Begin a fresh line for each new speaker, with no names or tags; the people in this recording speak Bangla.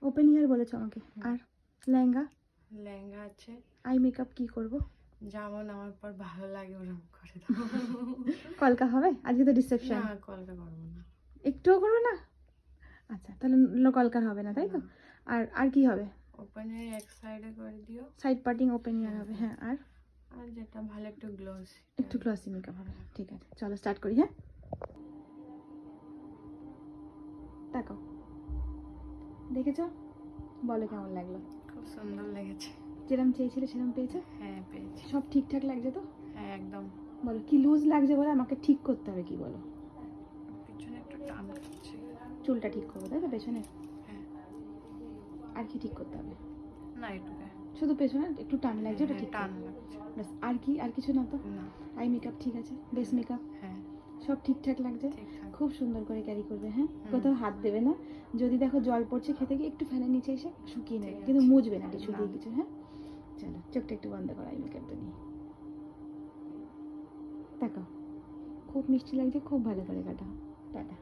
ওপেন ইয়ার বলেছো আমাকে। আর লেহেঙ্গা?
লেহেঙ্গা আছে।
আই মেকআপ কি করব?
যেমন আমার পর ভালো লাগে ওরকম করে দাও।
কলকা হবে? আজকে তো রিসেপশন।
না কলকা করবো না।
একটুও করবে না? আচ্ছা, তাহলে কলকার হবে না, তাই তো? আর আর কি হবে?
ওপেন এর এক সাইডে করে দিও।
সাইড পার্টিং ওপেন ইয়ার হবে, হ্যাঁ। আর
আর যেটা ভালো একটু গ্লোসি,
একটু গ্লসি মেকআপ হবে। ঠিক আছে, চলো স্টার্ট করি। হ্যাঁ, তাকাও, দেখেছো? বলো কেমন লাগলো?
খুব সুন্দর লেগেছে।
যেরকম চেয়েছিলে সেরকম পেয়েছো?
হ্যাঁ পেয়েছি।
সব ঠিকঠাক লাগছে তো?
হ্যাঁ একদম।
বলো কি লুজ লাগছে, বলে আমাকে ঠিক করতে হবে, কি বলো?
পিছনে একটু টান করছে।
চুলটা ঠিক করবো, তাই তো? পেছনে
হ্যাঁ।
আর কি ঠিক করতে হবে?
না এটুকু।
শুধু পেছনে একটু টান লাগছে, ওটা ঠিক
টান
করবো।
লাগছে।
ব্যাস, আর কি? আর কিছু না তো?
না।
আই মেকআপ ঠিক আছে, বেস মেকআপ
হ্যাঁ
সব ঠিকঠাক লাগছে।
ঠিকঠাক।
খুব সুন্দর করে ক্যারি করবে, হ্যাঁ। কোথাও হাত দেবে না। যদি দেখো জল পড়ছে খেতে গিয়ে, একটু ফ্যানের নিচে এসে শুকিয়ে নেবে, কিন্তু মুছবে না টিস্যু দিয়ে কিছু, হ্যাঁ। চলো চোখটা একটু বন্ধ করো আই মেকআপটা নিয়ে। তাকাও, খুব মিষ্টি লাগছে, খুব ভালো করে কাটাও। টাটা।